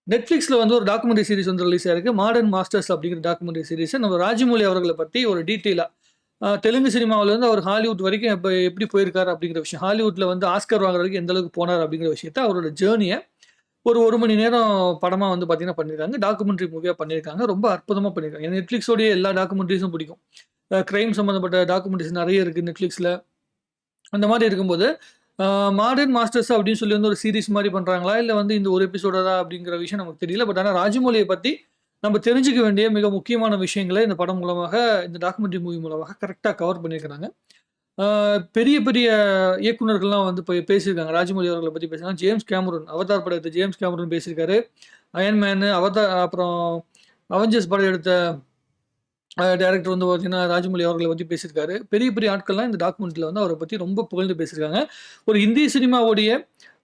நெட்ஃப்ளிக்ஸ்ல வந்து ஒரு documentary series வந்து ரிலீஸ் ஆயிருக்கு. மாடர்ன் மாஸ்டர்ஸ் அப்படிங்கிற டாக்குமெண்ட்ரி சீரிஸ். நம்ம ராஜமௌழி அவர்கள பத்தி ஒரு டீட்டெயிலா தெலுங்கு சினிமாவுல இருந்து அவர் ஹாலிவுட் வரைக்கும் எப்படி போயிருக்காரு அப்படிங்கிற விஷயம். ஹாலிவுட்ல வந்து ஆஸ்கர் வாங்குற வரைக்கும் எந்த அளவுக்கு போனார் அப்படிங்கிற விஷயத்த அவரோட ஜர்னிய ஒரு 1 மணி நேரம் படமா வந்து பார்த்தீங்கன்னா பண்ணியிருக்காங்க. டாக்குமெண்ட்ரி மூவியா பண்ணியிருக்காங்க. ரொம்ப அற்புதமா பண்ணியிருக்காங்க. எனக்கு நெட்ஃப்ளிக்ஸோடைய எல்லா டாக்குமெண்ட்ரிஸும் பிடிக்கும். கிரைம் சம்மந்தப்பட்ட டாக்குமெண்ட்ரிஸ் நெறைய இருக்கு நெட்ஃப்ளிக்ஸ்ல. அந்த மாரி இருக்கும்போது, ஆ மாடர்ன் மாஸ்டர்ஸ் அப்படின்னு சொல்லி வந்து ஒரு சீரிஸ் மாரி பண்றாங்களா? இல்ல வந்து இந்த ஒரு எபிசோடா தான் அப்படிங்கிற விஷயம் நமக்கு தெரியல. பட் ஆனா ராஜமௌலிய பத்தி நம்ம தெரிஞ்சுக்க வேண்டிய மிக முக்கியமான விஷயங்கள இந்த படம் மூலமாக, இந்த டாக்குமெண்ட்ரி மூவி மூலமாக கரெக்ட்டா கவர் பண்ணியிருக்கிறாங்க. ஆ பெரிய பெரிய இயக்குனர்கள்லாம் வந்து போய் பேசியிருக்காங்க. ராஜமௌழி அவர்கள பத்தி பேசியிருக்காங்க. ஜேம்ஸ் கேமரூன் அவதார் படம் எடுத்த ஜேம்ஸ் கேமரூன் பேசியிருக்காரு. அயர்ன் மேன், அப்புறம் அவெஞ்சர்ஸ் படம் எடுத்த டைரக்டர் வந்து பார்த்தீங்கன்னா, ராஜமௌழி அவர்கள பத்தி பேசியிருக்காரு. பெரிய பெரிய ஆட்கள்லாம் இந்த டாக்குமெண்ட்ரில வந்து அவர பத்தி ரொம்ப புகழ்ந்து பேசியிருக்காங்க. ஒரு இந்திய சினிமாவுடைய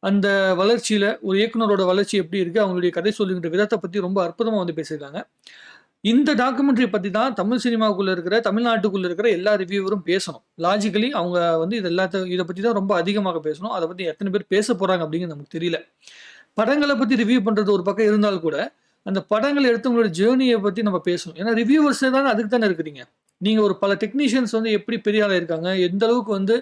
அந்த வளர்ச்சியில, ஒரு இயக்குனரோட வளர்ச்சி எப்படி இருக்கு? அவங்களுடைய கதை சொல்லுகின்ற விதத்த பத்தி ரொம்ப அற்புதமா வந்து பேசியிருக்காங்க. இந்த டாக்குமெண்ட்ரி பத்தி தான் தமிழ் சினிமாக்குள்ள இருக்கிற, தமிழ்நாட்டுக்குள்ள இருக்கிற எல்லா ரிவ்யூவரும் பேசணும். லாஜிக்கலி அவங்க வந்து இத பத்தி தான் ரொம்ப அதிகமாக பேசணும். அத பத்தி எத்தன பேர் பேச போறாங்க அப்படிங்கிறது நமக்கு தெரியல. படங்கள பத்தி ரிவ்யூ பண்றது ஒரு பக்கம் இருந்தாலும் கூட, அந்த படங்கள் எடுத்தவங்களோட ஜர்னிய பத்தி நம்ம பேசணும். ஏன்னா ரிவ்யூவர்ஸ் தானே அதுக்கு தானே இருக்கிறீங்க. நீங்க ஒரு பல டெக்னீஷியன்ஸ் வந்து எப்படி பெரிய ஆளா இருக்காங்க, எந்த அளவுக்கு வந்து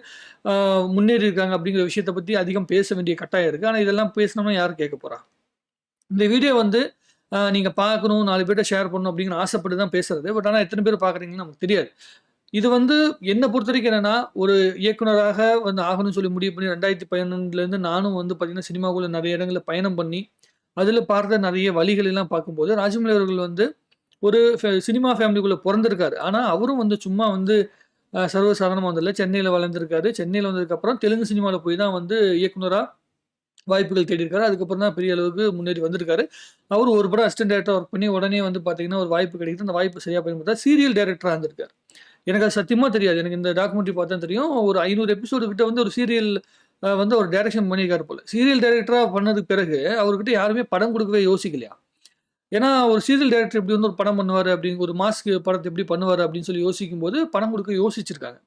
அ முன்னேறி இருக்காங்க அப்படிங்கிற விஷயத்த பத்தி அதிகம் பேச வேண்டிய கட்டாயம் இருக்கு. ஆனா இதெல்லாம் பேசினோம்னா யாரு கேட்க போறா? இந்த வீடியோ வந்து நீங்க பார்க்கணும், 4 பேர்ட்ட ஷேர் பண்ணணும் அப்படின்னு ஆசைப்பட்டு தான் பேசுறது. பட் ஆனா எத்தன பேர் பார்க்குறீங்கன்னு நமக்கு தெரியாது. இது வந்து என்ன பொறுத்தவரைக்கும் என்னன்னா, ஒரு இயக்குனராக வந்து ஆகணும்னு சொல்லி முடிவு பண்ணி 2011லேருந்து நானும் வந்து பார்த்தீங்கன்னா, சினிமாக்குள்ள நெறைய இடங்கள்ல பயணம் பண்ணி, அதில பார்த்த நெறைய வழிகள் எல்லாம் பார்க்கும்போது, ராஜமௌழி அவர்கள் வந்து ஒரு சினிமா ஃபேமிலிக்குள்ள பொறந்திருக்காரு. ஆனா, அவரும் வந்து சும்மா வந்து சர்வ சாதாரணமா வந்ததில்ல. சென்னையில வளர்ந்திருக்காரு. சென்னையில வந்ததுக்கப்புறம் தெலுங்கு சினிமால போய் தான் வந்து இயக்குனரா வாய்ப்புகள் தேடியிருக்காரு. அதுக்கப்புறம் தான் பெரிய அளவுக்கு முன்னேறி வந்திருக்காரு. அவரு ஒரு படம் அசிஸ்டன்ட் டைரக்டரா ஒர்க் பண்ணி உடனே வந்து பார்த்தீங்கன்னா, ஒரு வாய்ப்பு கிடைக்குது. அந்த வாய்ப்பு சரியா பயன்படுத்தா சீரியல் டைரக்டரா இருந்திருக்காரு. எனக்கு அது சத்தியமா தெரியாது. எனக்கு இந்த டாக்குமெண்ட்ரி பார்த்தா தான் தெரியும். ஒரு 500 எபிசோடு கிட்ட வந்து ஒரு சீரியல் வந்து அவர் டைரக்ஷன் பண்ணியிருக்காரு போல. சீரியல் டைரக்டரா பண்ணதுக்கு பிறகு அவர்கிட்ட யாருமே படம் குடுக்கவே யோசிக்கலையாம். ஏன்னா, ஒரு சீரியல் டைரக்டர் எப்படி வந்து ஒரு படம் பண்ணுவாரு அப்படின்னு ஒரு மாஸ்க்கு படத்த எப்படி பண்ணுவாரு அப்படின்னு சொல்லி யோசிக்கும்போது, படம் குடுக்க யோசிச்சிருக்காங்க.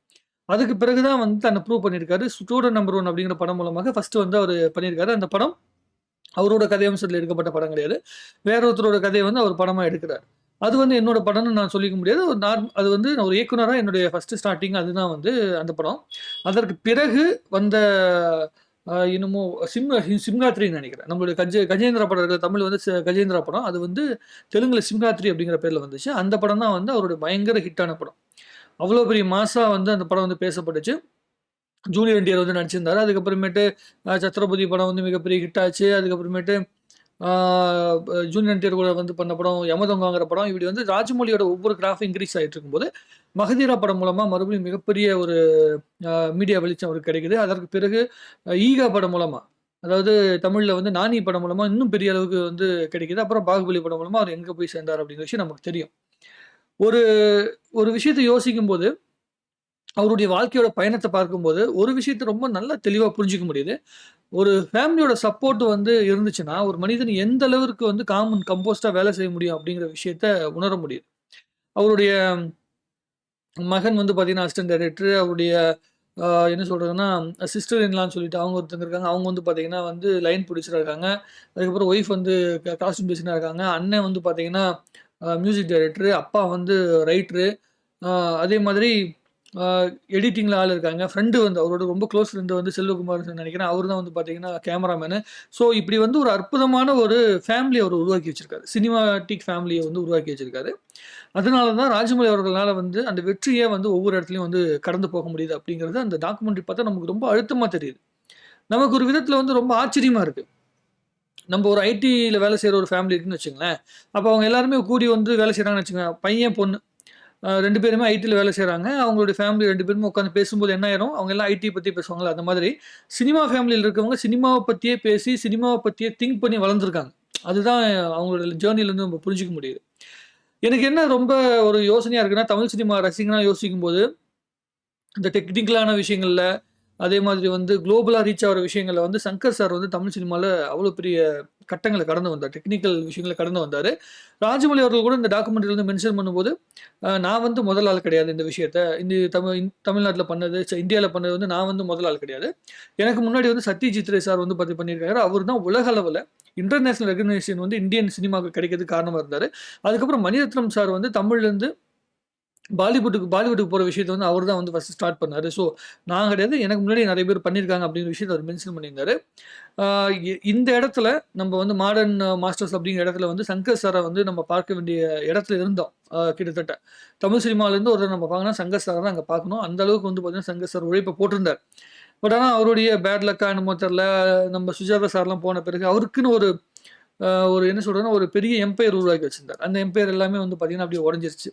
அதுக்கு பிறகு தான் வந்து தன்ன ப்ரூவ் பண்ணியிருக்காரு. ஸ்டூடண்ட் நம்பர் 1 அப்படிங்கிற படம் மூலமாக ஃபர்ஸ்ட் வந்து அவரு பண்ணியிருக்காரு. அந்த படம் அவரோட கதையம்சத்துல எடுக்கப்பட்ட படம் கிடையாது. வேற ஒருத்தரோட கதைய வந்து அவர் படமா எடுக்குறாரு. அது வந்து என்னோட படம்னு நான் சொல்லிக்க முடியாது. ஒரு அது வந்து நான் ஒரு இயக்குனரா என்னுடைய ஃபர்ஸ்ட் ஸ்டார்ட்டிங் அதுதான் வந்து அந்த படம். அதற்கு பிறகு வந்த என்னமோ சிம்ஹாத்ரின்னு நெனைக்கிறேன். நம்மளுடைய கஜேந்திரா படம் இருக்குல்ல, தமிழ்ல வந்து கஜேந்திரா படம். அது வந்து தெலுங்குல சிம்ஹாத்ரி அப்படிங்கிற பேர்ல வந்துச்சு. அந்த படம் தான் வந்து அவருடைய பயங்கர ஹிட்டான படம். அவ்வளோ பெரிய மாஸா வந்து அந்த படம் வந்து பேசப்பட்டுச்சு. ஜூனியர் என்டிஆர் வந்து நடிச்சிருந்தாரு. அதுக்கப்புறமேட்டு சத்ரபதி படம் வந்து மிகப்பெரிய ஹிட் ஆச்சு. அதுக்கப்புறமேட்டு ஆ ஜூனியர் என்டிஆர் கூட வந்து பண்ண படம் யமதொங்கங்கிற படம். இப்படி வந்து ராஜமௌலியோட ஒவ்வொரு கிராஃப் இன்கிரீஸ் ஆயிட்டு இருக்கும்போது, மகதீரா படம் மூலமா மறுபடியும் மிகப்பெரிய ஒரு மீடியா வெளிச்சம் அவருக்கு கிடைக்குது. அதற்கு பிறகு ஈகா படம் மூலமா, அதாவது தமிழ்ல வந்து நானி படம் மூலமா இன்னும் பெரிய அளவுக்கு வந்து கிடைக்குது. அப்புறம் பாகுபலி படம் மூலமா அவர் எங்க போய் சேர்ந்தார் அப்படிங்கிற விஷயம் நமக்கு தெரியும். ஒரு ஒரு விஷயத்த யோசிக்கும்போது அவருடைய வாழ்க்கையோட பயணத்த பார்க்கும்போது, ஒரு விஷயத்த ரொம்ப நல்லா தெளிவா புரிஞ்சுக்க முடியுது. ஒரு ஃபேமிலியோட சப்போர்ட் வந்து இருந்துச்சுன்னா, ஒரு மனிதன் எந்த அளவிற்கு வந்து காம் அண்ட் கம்போஸ்டா வேலை செய்ய முடியும் அப்படிங்கிற விஷயத்த உணர முடியுது. அவருடைய மகன் வந்து பார்த்தீங்கன்னா, அசிஸ்டன்ட் டைரக்டர். அவருடைய என்ன சொல்றதுன்னா, சிஸ்டர் இன் லான்னு சொல்லிட்டு அவங்க ஒருத்தவங்க இருக்காங்க. அவங்க வந்து பார்த்தீங்கன்னா வந்து லைன் ப்ரொடியூசரா இருக்காங்க. அதுக்கப்புறம் ஒய்ஃப் வந்து காஸ்டியூம் டிசைனரா இருக்காங்க. அண்ணன் வந்து பார்த்தீங்கன்னா, மியூசிக் டைரக்டர். அப்பா வந்து ரைட்டரு. அ அதே மாதிரி அ எடிட்டிங்ல ஆள் இருக்காங்க. ஃப்ரெண்ட் வந்து அவரோட ரொம்ப க்ளோஸ் ஃப்ரெண்ட் வந்து செல்வகுமார்ன்னு நெனைக்கிறேன். அவரு தான் வந்து பார்த்தீங்கன்னா கேமராமேனு. ஸோ இப்படி வந்து ஒரு அற்புதமான ஒரு ஃபேமிலிய அவரு உருவாக்கி வச்சிருக்காரு. சினிமாட்டிக் ஃபேமிலிய வந்து உருவாக்கி வச்சிருக்காரு. அதனால தான் ராஜமௌழி அவர்கள்னால வந்து அந்த வெற்றிய வந்து ஒவ்வொரு இடத்துலயும் வந்து கடந்து போக முடியுது அப்படிங்கிறது அந்த டாக்குமெண்ட்ரி பார்த்தா நமக்கு ரொம்ப அழுத்தமா தெரியுது. நமக்கு ஒரு விதத்துல வந்து ரொம்ப ஆச்சரியமா இருக்கு. நம்ம ஒரு ஐடில வேலை செய்ற ஒரு ஃபேமிலி இருக்குன்னு வச்சுக்கங்களேன். அப்ப அவங்க எல்லாருமே கூடி வந்து வேலை செய்றாங்கன்னு வச்சுக்கங்க. பையன், பொண்ணு 2 பேருமே ஐடில வேலை செய்றாங்க. அவங்களுடைய ஃபேமிலி 2 பேருமே உட்காந்து பேசும்போது என்ன ஆயிரும், அவங்க எல்லாம் ஐடி பத்தி பேசுவாங்கல்ல, அந்த மாதிரி சினிமா ஃபேமிலில இருக்கவங்க சினிமாவ பத்தியே பேசி, சினிமாவ பத்தியே திங்க் பண்ணி வளர்ந்துருக்காங்க. அதுதான் அவங்களோட ஜர்னிலருந்து நம்ம புரிஞ்சுக்க முடியுது. எனக்கு என்ன ரொம்ப ஒரு யோசனையா இருக்குன்னா, தமிழ் சினிமா ரசிகனா யோசிக்கும்போது, இந்த டெக்னிக்கலான விஷயங்கள்ல, அதே மாதிரி வந்து குளோபலா ரீச் ஆகுற விஷயங்கள்ல வந்து சங்கர் சார் வந்து தமிழ் சினிமால அவ்வளோ பெரிய கட்டங்கள கடந்து வந்தார். டெக்னிக்கல் விஷயங்கள கடந்து வந்தாரு. ராஜமௌழி அவர்கள் கூட இந்த டாக்குமெண்ட்ரில வந்து மென்ஷன் பண்ணும்போது, நான் வந்து முதல் ஆள் கிடையாது இந்த விஷயத்த. இந்த தமிழ்நாட்டுல பண்ணது, இந்தியால பண்ணது வந்து நான் வந்து முதல் ஆள் கிடையாது. எனக்கு முன்னாடி வந்து சத்யஜித் ரே சார் வந்து பண்ணியிருக்காரு. அவரு தான் உலக அளவுல இன்டர்நேஷனல் ரெகக்னிஷன் வந்து இந்தியன் சினிமாவுக்கு கிடைக்கிறதுக்கு காரணமா இருந்தாரு. அதுக்கப்புறம் மணிரத்னம் சார் வந்து தமிழ்லேருந்து பாலிவுட்டுக்கு போற விஷயத்த வந்து அவர் தான் வந்து ஃபர்ஸ்ட் ஸ்டார்ட் பண்ணாரு. ஸோ நான் கிடையாது. எனக்கு முன்னாடி நெறைய பேர் பண்ணியிருக்காங்க அப்படிங்கிற விஷயத்த அவர் மென்ஷன் பண்ணியிருந்தாரு. ஆ இந்த இடத்துல நம்ம வந்து மாடர்ன் மாஸ்டர்ஸ் அப்படிங்கிற இடத்துல வந்து சங்கர் சார வந்து நம்ம பார்க்க வேண்டிய இடத்துல இருந்தோம். கிட்டத்தட்ட. தமிழ் சினிமாலேருந்து ஒருத்தர நம்ம பார்க்கணும்னா சங்கர் சார தான் அங்க பார்க்கணும். அந்த அளவுக்கு வந்து பார்த்தீங்கன்னா, சங்கர் சார் உழைப்ப போட்டிருந்தார். பட் ஆனா அவருடைய பேட் லக்கா என்னமோ தெரியல. நம்ம சுஜாதா சார்லாம் போன பிறகு அவருக்குன்னு ஒரு என்ன சொல்றதுன்னா, ஒரு பெரிய எம்பையர் உருவாக்கி வச்சிருந்தார். அந்த எம்பையர் எல்லாமே வந்து பார்த்தீங்கன்னா, அப்படியே உடைஞ்சிருச்சு.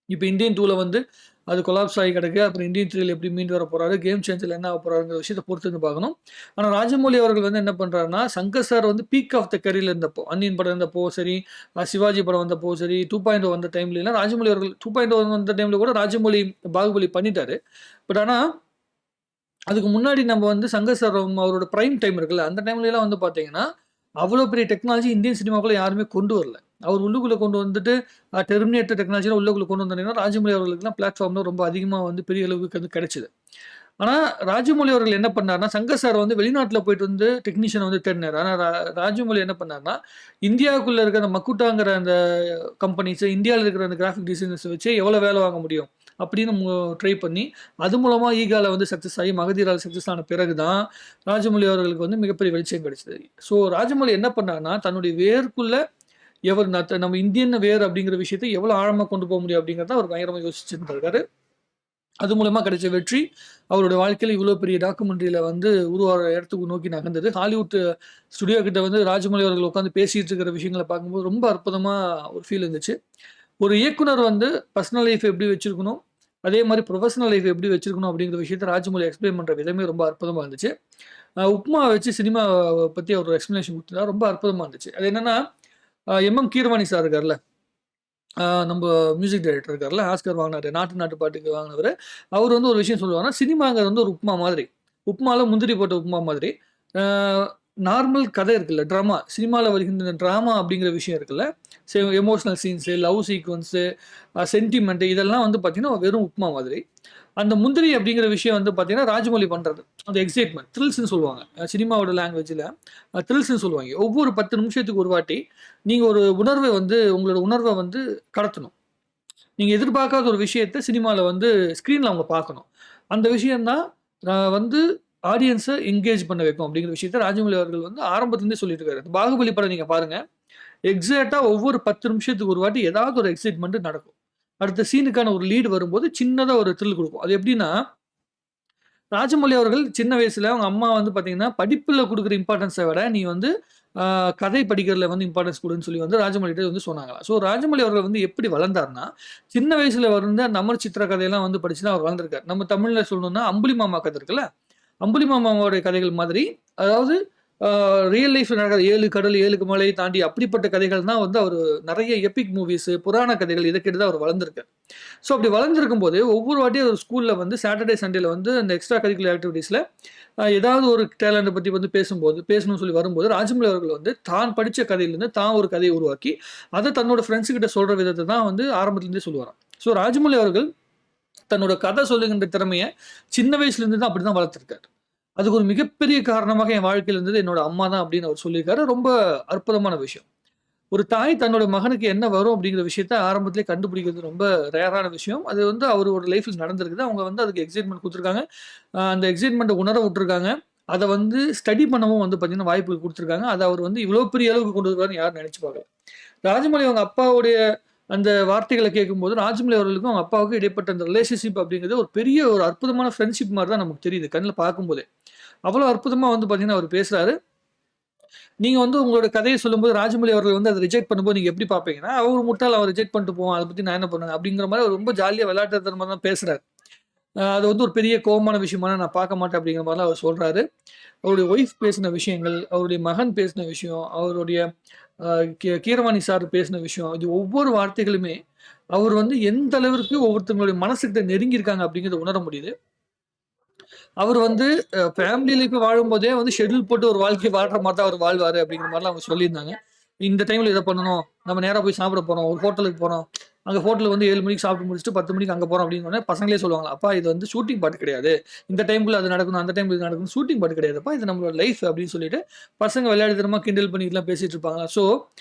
இப்ப இந்தியன் 2ல வந்து அது கொலாப்ஸ் ஆகி கிடக்கு. அப்புறம் இந்தியன் 3ல எப்படி மீண்டு வர போறாரு, கேம் சேஞ்சர்ல என்ன ஆக போறாருங்கிற விஷயத்த பொறுத்து வந்து பார்க்கணும். ஆனா ராஜமௌழி அவர்கள் வந்து என்ன பண்றாருன்னா, சங்கர் சார் வந்து பீக் ஆஃப் த கரியர்ல இருந்தப்போ, அந்நியன் படம் இருந்தப்போ சரி, சிவாஜி படம் வந்தப்போ சரி, 2.0 வந்த டைம்லலாம் ராஜமௌழி அவர்கள் 2.0 வந்த டைம்ல கூட ராஜமௌழி பாகுபலி பண்ணிட்டாரு. பட் ஆனா அதுக்கு முன்னாடி நம்ம வந்து சங்கர் சார் அவரோட பிரைம் டைம் இருக்குல்ல, அந்த டைம்லலாம் வந்து பார்த்தீங்கன்னா, அவ்வளோ பெரிய டெக்னாலஜி இந்தியன் சினிமாக்குள்ள யாருமே கொண்டு வரல. அவர் உள்ளுக்குள்ள கொண்டு வந்துட்டு டெர்மினேட்டர் டெக்னாலஜிலாம் உள்ளுக்குள்ள கொண்டு வந்தீங்கன்னா, ராஜமௌழி அவர்களுக்குலாம் பிளாட்ஃபார்ம்ல ரொம்ப அதிகமா வந்து பெரிய அளவுக்கு வந்து கிடைச்சது. ஆனா, ராஜமௌழி அவர்கள் என்ன பண்ணாருன்னா, சங்கர் சார் வந்து வெளிநாட்டுல போயிட்டு வந்து டெக்னீஷியன வந்து தேடினாரு. ஆனா, ராஜமௌழி என்ன பண்ணாருன்னா, இந்தியாவுக்குள்ள இருக்கிற அந்த மக்குட்டாங்கிற அந்த கம்பெனிஸ், இந்தியால இருக்கிற அந்த கிராஃபிக் டிசைனர்ஸ வச்சே எவ்வளோ வேலை வாங்க முடியும்? அப்படின்னு ட்ரை பண்ணி, அது மூலமா ஈகால வந்து சக்சஸ் ஆகி, மகதீரால சக்சஸ் ஆன பிறகு தான், ராஜமௌழி அவர்களுக்கு வந்து மிகப்பெரிய வெளிச்சம் கிடைச்சது. ஸோ, ராஜமௌழி என்ன பண்ணாருன்னா, தன்னுடைய வேருக்குள்ள நம்ம இந்தியன் வேர் அப்படிங்கிற விஷயத்த எவ்வளோ ஆழமா கொண்டு போக முடியும் அப்படிங்கிறத அவர் பயங்கரமா யோசிச்சிருந்திருக்காரு. அது மூலமா கிடைச்ச வெற்றி, அவருடைய வாழ்க்கையில இவ்வளோ பெரிய டாக்குமெண்ட்ரியில வந்து உருவாகுற இடத்துக்கு நோக்கி நகர்ந்தது. ஹாலிவுட் ஸ்டுடியோ கிட்ட வந்து ராஜமௌழி அவர்கள் உட்காந்து பேசிட்டு இருக்கிற விஷயங்கள பார்க்கும்போது ரொம்ப அற்புதமா ஒரு ஃபீல் இருந்துச்சு. ஒரு இயக்குனர் வந்து பர்சனல் லைஃப் எப்படி வச்சிருக்கணும், அதே மாரி புரொஃபஷனல் லைஃப் எப்படி வச்சிருக்கணும் அப்படிங்கிற விஷயத்த ராஜமௌழி எக்ஸ்பிளைன் பண்ற விதமே ரொம்ப அற்புதமா இருந்துச்சு. உப்மா வச்சு சினிமாவ பத்தி அவர் ஒரு எக்ஸ்ப்ளனேஷன் குடுத்தாரு. ரொம்ப அற்புதமா இருந்துச்சு. அது என்னன்னா, எம்.எம். கீரவாணி சார் இருக்கார்ல, நம்ப மியூசிக் டைரக்டர் இருக்கார்ல, ஆஸ்கர் வாங்குனாரு. நாட்டு நாட்டு பாட்டுக்கு வாங்குனவரு. அவரு வந்து ஒரு விஷயம் சொல்லுவாருன்னா, சினிமாங்கிறது வந்து ஒரு உப்மா மாதிரி. உப்மால முந்திரி போட்ட உப்மா மாதிரி. ஆ நார்மல் கதை இருக்குல்ல, ட்ராமா. சினிமால வருகின்ற ட்ராமா அப்படிங்கிற விஷயம் இருக்குல்ல, emotional scenes, love sequence, sentiment இதெல்லாம் வந்து பார்த்தீங்கன்னா, வெறும் உப்மா மாதிரி. அந்த முந்திரி அப்படிங்கிற விஷயம் வந்து பார்த்தீங்கன்னா, ராஜமௌழி பண்றது. அந்த எக்ஸைட்மென்ட், த்ரில்ஸ்ன்னு சொல்லுவாங்க. சினிமாவோட லாங்குவேஜ்ல த்ரில்ஸ்ன்னு சொல்லுவாங்க. ஒவ்வொரு 10 நிமிஷத்துக்கு ஒரு வாட்டி, நீங்க ஒரு உங்களோட உணர்வ வந்து கடத்தணும். நீங்க எதிர்பார்க்காத ஒரு விஷயத்த சினிமால வந்து ஸ்க்ரீன்ல அவங்க பார்க்கணும். அந்த விஷயம் தான் வந்து ஆடியன்ஸ என்கேஜ் பண்ண வைக்கும் அப்படிங்கிற விஷயத்த ராஜமௌழி அவர்கள் வந்து ஆரம்பத்துலேருந்தே சொல்லிட்டு இருக்காரு. பாகுபலி படம் நீங்க பாருங்க. எக்ஸாக்ட்டா ஒவ்வொரு 10 நிமிஷத்துக்கு ஒரு வாட்டி ஏதாவது ஒரு எக்ஸைட்மென்ட் நடக்கும். அடுத்த சீனுக்கான ஒரு லீட் வரும்போது சின்னதா ஒரு த்ரில் குடுக்கும். அது எப்படின்னா, ராஜமௌழி அவர்கள் சின்ன வயசுல அவங்க அம்மா வந்து பார்த்தீங்கன்னா, படிப்புல குடுக்குற இம்பார்ட்டன்ஸ விட நீ வந்து அ கதை படிக்கிறதுல வந்து இம்பார்ட்டன்ஸ் குடுன்னு சொல்லி வந்து ராஜமௌழிட்ட வந்து சொன்னாங்களாம். ஸோ ராஜமௌழி அவர்கள் வந்து எப்படி வளர்ந்தார்ன்னா, சின்ன வயசுல வந்து அந்த அமர் சித்ரா கதையெல்லாம் வந்து படிச்சு தான் அவர் வளர்ந்திருக்காரு. நம்ம தமிழ்ல சொல்லணும்னா, அம்புலி மாமா கதை இருக்குல்ல, அம்புலி மாமாவோட கதைகள் மாதிரி, அதாவது ரியல் லைஃப்ல நடக்கிற 7 கடல் 7 மலையை தாண்டி அப்படிப்பட்ட கதைகள் தான் வந்து அவரு நெறைய எபிக் மூவிஸ், புராண கதைகள் இத கேட்டு தான் அவர் வளர்ந்திருக்காரு. ஸோ அப்படி வளர்ந்திருக்கும்போது, ஒவ்வொரு வாட்டியும் ஒரு ஸ்கூல்ல வந்து சாட்டர்டே, சண்டேல வந்து அந்த எக்ஸ்ட்ரா கரிக்குலர் ஆக்டிவிட்டீஸ்ல ஏதாவது ஒரு டேலண்ட்ட பத்தி வந்து பேசணும்னு சொல்லி வரும்போது, ராஜமௌழி அவர்கள் வந்து தான் படிச்ச கதையிலிருந்து தான் ஒரு கதைய உருவாக்கி, அத தன்னோட ஃப்ரெண்ட்ஸ் கிட்ட சொல்ற விதத்த தான் வந்து ஆரம்பத்திலேருந்தே சொல்லுவாராம். ஸோ ராஜமௌழி அவர்கள் தன்னோட கதை சொல்லுகின்ற திறமைய சின்ன வயசுலேருந்து தான் அப்படிதான் வளர்த்திருக்காரு. அதுக்கு ஒரு மிகப்பெரிய காரணமாக என் வாழ்க்கையில இருந்தது என்னோட அம்மா தான் அப்படின்னு அவர் சொல்லியிருக்காரு. ரொம்ப அற்புதமான விஷயம். ஒரு தாய் தன்னோட மகனுக்கு என்ன வரும் அப்படிங்கிற விஷயத்த ஆரம்பத்திலேயே கண்டுபிடிக்கிறது ரொம்ப ரேரான விஷயம். அது வந்து அவரோட லைஃப்ல நடந்திருக்குது. அவங்க வந்து அதுக்கு எக்ஸைட்மென்ட் குடுத்துருக்காங்க. அந்த எக்ஸைட்மென்ட்ட உணர விட்டுருக்காங்க. அத வந்து ஸ்டடி பண்ணவும் வந்து பார்த்தீங்கன்னா, வாய்ப்புகள் குடுத்துருக்காங்க. அத அவர் வந்து இவ்வளோ பெரிய அளவுக்கு கொண்டு வருவாருன்னு யாரும் நெனச்சு பார்க்கல. ராஜமௌழி அவங்க அப்பாவுடைய அந்த வார்த்தைகள கேட்கும்போது, ராஜமௌழி அவர்களுக்கும் அவங்க அப்பாவுக்கும் இடைப்பட்ட அந்த ரிலேஷன்ஷிப் அப்படிங்கிறது ஒரு பெரிய ஒரு அற்புதமான ஃப்ரெண்ட்ஷிப் மாரி தான் நமக்கு தெரியுது. கண்ல பார்க்கும்போதே. அவ்வளோ அற்புதமா வந்து பார்த்தீங்கன்னா, அவரு பேசுறாரு. நீங்க வந்து உங்களோட கதைய சொல்லும்போது, ராஜமௌழி அவர்கள் வந்து அத ரிஜெக்ட் பண்ணும்போது நீங்க எப்படி பார்ப்பீங்கன்னா, "அவரு முட்டாள் அவன் ரிஜெக்ட் பண்ணிட்டு போவான். அத பத்தி நான் என்ன பண்ணுவேன்?" அப்படிங்கிற மாரி அவர் ரொம்ப ஜாலியா விளையாட்டுத்தனமா தான் பேசுறாரு. அது வந்து ஒரு பெரிய கோவமான விஷயமா நான் பார்க்க மாட்டேன் அப்படிங்கிற மாரிலாம் அவர் சொல்றாரு. அவருடைய ஒய்ஃப் பேசின விஷயங்கள், அவருடைய மகன் பேசின விஷயம், அவருடைய அ கீரவாணி சார் பேசின விஷயம், இது ஒவ்வொரு வார்த்தைகளுமே அவர் வந்து எந்த அளவிற்கு ஒவ்வொருத்தவங்களுடைய மனசுகிட்ட நெருங்கியிருக்காங்க அப்படிங்கிறத உணர முடியுது. அவர் வந்து ஃபேமிலி லைஃப் வாழும்போதே வந்து ஷெட்யூல் போட்டு ஒரு வாழ்க்கை வாழ்ற மாரி தான் அவர் வாழ்வாரு அப்படிங்கிற மாரிலாம் அவங்க சொல்லியிருந்தாங்க. இந்த டைம்ல இத பண்ணணும். நம்ம நேரா போய் சாப்பிட போறோம். ஒரு ஹோட்டலுக்கு போறோம். அங்க ஹோட்டல்ல வந்து 7 மணிக்கு சாப்பிட்டு முடிச்சுட்டு 10 மணிக்கு அங்க போறோம் அப்படின்னோனே பசங்களே சொல்லுவாங்களாம், "அப்பா இது வந்து ஷூட்டிங் பார்ட் கிடையாது. இந்த டைம்க்குள்ள அது நடக்கணும், அந்த டைம்ல இது நடக்கணும். ஷூட்டிங் பார்ட் கிடையாதுப்பா. இது நம்மளோட லைஃப்" அப்படின்னு சொல்லிட்டு பசங்க விளையாட்டுத்தனமா கிண்டல் பண்ணிட்டுலாம் பேசிட்டு இருப்பாங்களாம். ஸோ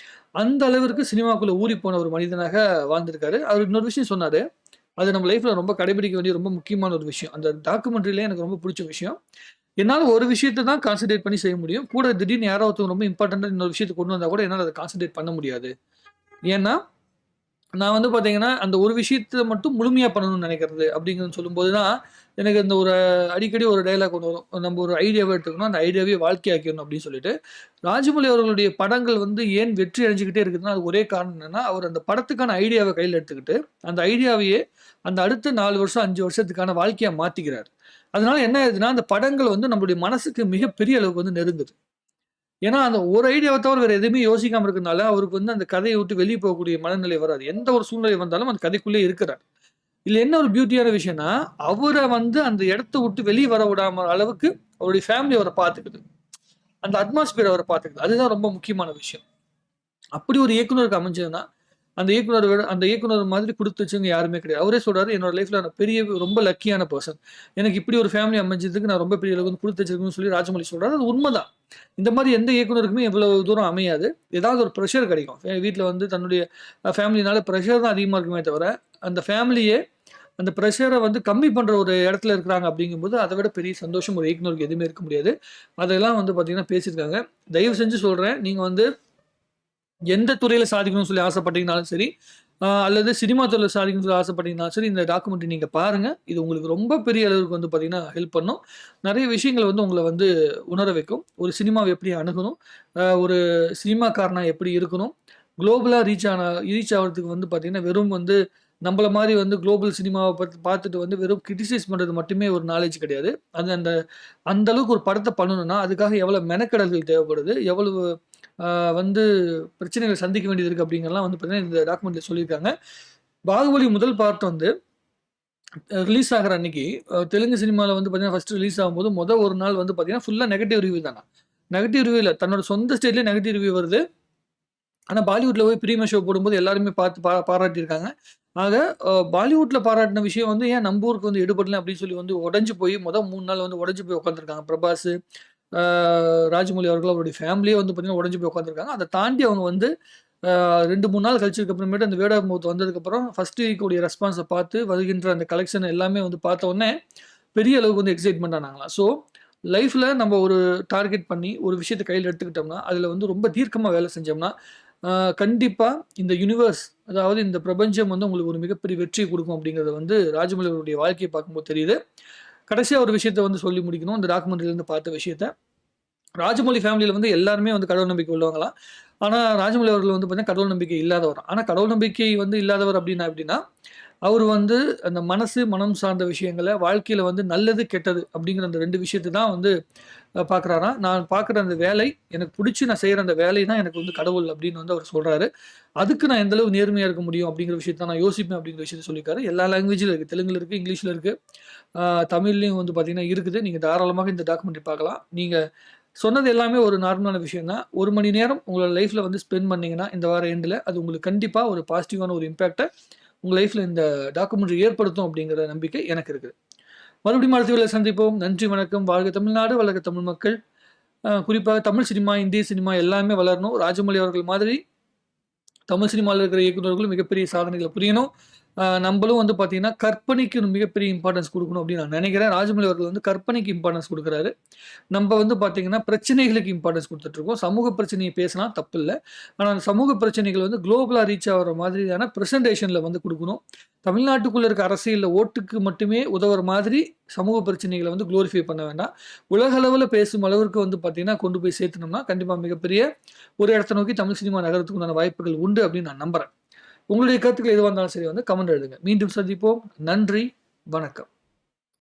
அந்த அளவிற்கு சினிமாக்குள்ள ஊறிப்போன ஒரு மனிதனாக வாழ்ந்திருக்காரு. அவர் இன்னொரு விஷயம் சொன்னாரு. அது நம்ம லைஃப்ல ரொம்ப கடைபிடிக்க வேண்டிய ரொம்ப முக்கியமான ஒரு விஷயம். அந்த டாக்குமெண்ட்ரில எனக்கு ரொம்ப புடிச்ச விஷயம். என்னால ஒரு விஷயத்த தான் கான்சன்ட்ரேட் பண்ணி செய்ய முடியும். கூட திடீர்னு யாரோ ஒருத்தவங்க ரொம்ப இம்பார்ட்டன்ட்டா இன்னொரு விஷயத்த கொண்டு வந்தா கூட என்னால அத கான்சன்ட்ரேட் பண்ண முடியாது. ஏன்னா, நான் வந்து பார்த்தீங்கன்னா, அந்த ஒரு விஷயத்த மட்டும் முழுமையா பண்ணணும்னு நெனைக்கிறது அப்படிங்கிறது சொல்லும்போது தான், எனக்கு இந்த ஒரு அடிக்கடி ஒரு டயலாக் ஒண்ணு வரும். நம்ம ஒரு ஐடியாவ எடுத்துக்கணும். அந்த ஐடியாவயே வாழ்க்கையாக்கிரணும் அப்படின்னு சொல்லிட்டு. ராஜமௌழி அவர்களுடைய படங்கள் வந்து ஏன் வெற்றி அடைஞ்சுகிட்டே இருக்குதுன்னா, அது ஒரே காரணம் என்னன்னா, அவர் அந்த படத்துக்கான ஐடியாவ கையில எடுத்துக்கிட்டு, அந்த ஐடியாவையே அந்த அடுத்த 4 வருஷம், 5 வருஷத்துக்கான வாழ்க்கையா மாத்திக்கிறாரு. அதனால என்ன ஆயிடுதுன்னா, அந்த படங்கள் வந்து நம்மளுடைய மனசுக்கு மிகப்பெரிய அளவுக்கு வந்து நெருங்குது. ஏன்னா, அந்த ஒரு ஐடியாவ தவிர வேற எதுவுமே யோசிக்காம இருக்கறனால, அவருக்கு வந்து அந்த கதைய விட்டு வெளிய போகக்கூடிய மனநிலை வராது. எந்த ஒரு சூழ்நிலை வந்தாலும் அந்த கதைக்குள்ளேயே இருக்கிறார். இதுல என்ன ஒரு பியூட்டியான விஷயம்னா, அவர வந்து அந்த இடத்த விட்டு வெளிய வர விடாம அளவுக்கு அவருடைய ஃபேமிலி அவர பாத்துக்குது. அந்த அட்மாஸ்பியர் அவர பாத்துக்குது. அதுதான் ரொம்ப முக்கியமான விஷயம். அப்படி ஒரு இயக்குனருக்கு அமைஞ்சதுன்னா, அந்த இயக்குனர விட அந்த இயக்குனர் மாதிரி குடுத்து வச்சவங்க யாருமே கிடையாது. அவரே சொல்றாரு, "என்னோட லைஃப்ல நான் பெரிய ரொம்ப லக்கியான பெர்சன். எனக்கு இப்படி ஒரு ஃபேமிலி அமைஞ்சதுக்கு நான் ரொம்ப பெரிய அளவுக்கு வந்து குடுத்து வச்சிருக்கேன்னு" சொல்லி ராஜமௌழி சொல்றாரு. அது உண்மதான். இந்த மாரி எந்த இயக்குனருக்குமே இவ்வளவு தூரம் அமையாது. ஏதாவது ஒரு பிரஷர் கிடைக்கும். வீட்ல வந்து தன்னுடைய ஃபேமிலினால பிரஷர் தான் அதிகமா இருக்குமே தவிர, அந்த ஃபேமிலியே அந்த பிரஷர வந்து கம்மி பண்ற ஒரு இடத்துல இருக்கிறாங்க அப்படிங்கும்போது, அத விட பெரிய சந்தோஷம் ஒரு இயக்குனருக்கு எதுவுமே இருக்க முடியாது. அதெல்லாம் வந்து பார்த்தீங்கன்னா பேசியிருக்காங்க. தயவு செஞ்சு சொல்றேன், நீங்க வந்து எந்த துறையில சாதிக்கணும்னு சொல்லி ஆசைப்பட்டீங்கனாலும் சரி, அல்லது சினிமா துறையில சாதிக்கணும்னு சொல்லி ஆசைப்பட்டீங்கனாலும் சரி, இந்த டாக்குமெண்ட்ரி நீங்க பாருங்க. இது உங்களுக்கு ரொம்ப பெரிய அளவுக்கு வந்து பார்த்தீங்கன்னா, ஹெல்ப் பண்ணும். நெறைய விஷயங்கள வந்து உங்கள வந்து உணர வைக்கும். ஒரு சினிமாவ எப்படி அணுகணும்? ஒரு சினிமாக்காரனா எப்படி இருக்கணும்? குளோபலா ரீச் ஆவறதுக்கு வந்து பார்த்தீங்கன்னா, வெறும் வந்து நம்பள மாரி வந்து குளோபல் சினிமாவ பார்த்துட்டு வந்து வெறும் கிரிட்டிசைஸ் பண்றது மட்டுமே ஒரு நாலேட்ஜ் கிடையாது. அது அந்த அந்த அளவுக்கு ஒரு படத்த பண்ணணும்னா, அதுக்காக எவ்வளவு மெனக்கெடல்கள் தேவைப்படுது? எவ்வளவு அ வந்து பிரச்சனைகள சந்திக்க வேண்டியது இருக்கு அப்படிங்கிறதெல்லாம் வந்து பார்த்தீங்கன்னா, இந்த டாக்குமெண்ட்ல சொல்லியிருக்காங்க. பாகுபலி முதல் பார்ட் வந்து ரிலீஸ் ஆகுற அன்னைக்கு தெலுங்கு சினிமால வந்து பார்த்தீங்கன்னா, ஃபர்ஸ்ட் ரிலீஸ் ஆகும்போது ஒரு நாள் வந்து பார்த்தீங்கன்னா, ஃபுல்லா நெகட்டிவ் ரிவ்யூ தானாம். நெகட்டிவ் ரிவ்யூ இல்ல. தன்னோட சொந்த ஸ்டேட்லயே நெகட்டிவ் ரிவ்யூ வருது. ஆனா பாலிவுட்ல போய் பிரீமியர் ஷோ போடும்போது எல்லாருமே பார்த்து பாராட்டியிருக்காங்க. ஆக பாலிவுட்ல பாராட்டுன விஷயம் வந்து ஏன் நம்ப ஊருக்கு வந்து எடுபடல அப்படின்னு சொல்லி வந்து உடைஞ்சு போய் 3 நாள் வந்து உடைஞ்சு போய் உட்கார்ந்துருக்காங்க. பிரபாஸ், ஆ ராஜமௌழி அவர்கள் அவருடைய ஃபேமிலியே வந்து பார்த்தீங்கன்னா உடைஞ்சு போய் உட்கார்ந்துருக்காங்க. அத தாண்டி அவங்க வந்து 2, 3 நாள் கழிச்சதுக்கு அப்புறமேட்டு அந்த வேர்ட் ஆஃப் மவுத் வந்ததுக்கப்புறம் ஃபர்ஸ்ட் வீக் உடைய ரெஸ்பான்ஸ பார்த்து வருகின்ற அந்த கலெக்ஷன் எல்லாமே வந்து பார்த்த உடனே பெரிய அளவுக்கு வந்து எக்ஸைட்மென்ட் ஆனாங்களாம். ஸோ லைஃப்ல நம்ம ஒரு டார்கெட் பண்ணி ஒரு விஷயத்த கையில எடுத்துக்கிட்டோம்னா, அதுல வந்து ரொம்ப தீர்க்கமா வேலை செஞ்சோம்னா, ஆ கண்டிப்பா இந்த யுனிவர்ஸ் அதாவது இந்த பிரபஞ்சம் வந்து உங்களுக்கு ஒரு மிகப்பெரிய வெற்றிய குடுக்கும் அப்படிங்கிறது வந்து ராஜமௌழி அவருடைய வாழ்க்கைய பார்க்கும்போது தெரியுது. கடைசியா ஒரு விஷயத்த வந்து சொல்லி முடிக்கணும். இந்த டாக்குமெண்ட்ரிலருந்து பார்த்த விஷயத்த. ராஜமௌழி ஃபேமிலில வந்து எல்லாருமே வந்து கடவுள் நம்பிக்கை உள்ளவங்களாம். ஆனா, ராஜமௌழி அவர்கள் வந்து பார்த்தீங்கன்னா, கடவுள் நம்பிக்கை இல்லாதவராம். ஆனா, கடவுள் நம்பிக்கை வந்து இல்லாதவர் அப்டின்னா எப்டின்னா, அவரு வந்து அந்த மனசு, மனம் சார்ந்த விஷயங்கள வாழ்க்கையில வந்து நல்லது, கெட்டது அப்டிங்கிற அந்த 2 விஷயத்த தான் வந்து பார்க்குறாராம். நான் பார்க்குற அந்த வேலை, எனக்கு புடிச்சு நான் செய்ற அந்த வேலை தான் எனக்கு வந்து கடவுள் அப்டின்னு வந்து அவர் சொல்றாரு. அதுக்கு நான் எந்த அளவு நேர்மையா இருக்க முடியும் அப்டிங்கிற விஷயத்த நான் யோசிப்பேன் அப்டிங்கிற விஷயத்த சொல்லியிருக்காரு. எல்லா லாங்குவேஜ்ல இருக்கு. தெலுங்குல இருக்கு, இங்கிலீஷ்ல இருக்கு. தமிழ்லயும் வந்து பார்த்தீங்கன்னா இருக்குது. நீங்க தாராளமாக இந்த டாக்குமெண்ட்ரி பார்க்கலாம். நீங்க சொன்னது எல்லாமே ஒரு நார்மலான விஷயம் தான். 1 மணி நேரம் உங்களோட லைஃப்ல வந்து ஸ்பெண்ட் பண்ணீங்கன்னா, இந்த வார எண்டுல அது உங்களுக்கு கண்டிப்பா ஒரு பாசிட்டிவான ஒரு இம்பாக்ட்ட உங்க லைஃப்ல இந்த டாக்குமெண்ட்ரி ஏற்படுத்தும் அப்படிங்கிற நம்பிக்கை எனக்கு இருக்குது. மறுபடியும் அடுத்த வேளையில சந்திப்போம். நன்றி, வணக்கம். வாழ்க தமிழ்நாடு, வளர்க தமிழ் மக்கள். குறிப்பாக தமிழ் சினிமா, இந்திய சினிமா எல்லாமே வளரணும். ராஜமௌழி அவர்கள் மாதிரி தமிழ் சினிமால இருக்கிற இயக்குனர்களும் மிகப்பெரிய சாதனைகள புரியணும். நம்பளும் வந்து பார்த்தீங்கன்னா, கற்பனைக்கு ஒரு மிகப்பெரிய இம்பார்ட்டன்ஸ் குடுக்கணும் அப்படின்னு நான் நெனைக்கிறேன். ராஜமௌழி அவர்கள் வந்து கற்பனைக்கு இம்பார்ட்டன்ஸ் குடுக்குறாரு. நம்ப வந்து பார்த்தீங்கன்னா, பிரச்சனைகளுக்கு இம்பார்ட்டன்ஸ் குடுத்துட்டுருக்கோம். சமூக பிரச்சனைய பேசலாம் தப்பில்ல. ஆனா, அந்த சமூக பிரச்சனைகள் வந்து குளோபலா ரீச் ஆகுற மாதிரியான பிரசன்டேஷன்ல வந்து குடுக்கணும். தமிழ்நாட்டுக்குள்ள இருக்க அரசியல்ல ஓட்டுக்கு மட்டுமே உதவுற மாதிரி சமூக பிரச்சனைகள வந்து குளோரிஃபை பண்ண வேண்டாம். உலக அளவுல பேசும் அளவிற்கு வந்து பார்த்தீங்கன்னா, கொண்டு போய் சேர்த்துனோம்னா, கண்டிப்பா மிகப்பெரிய ஒரு இடத்த நோக்கி தமிழ் சினிமா நகரத்துக்கு உண்டான வாய்ப்புகள் உண்டு அப்படின்னு நான் நம்புறேன். உங்களுடைய கருத்துக்கள் எதுவா இருந்தாலும் சரி வந்து கமெண்ட் எழுதுங்க. மீண்டும் சந்திப்போம். நன்றி. வணக்கம்.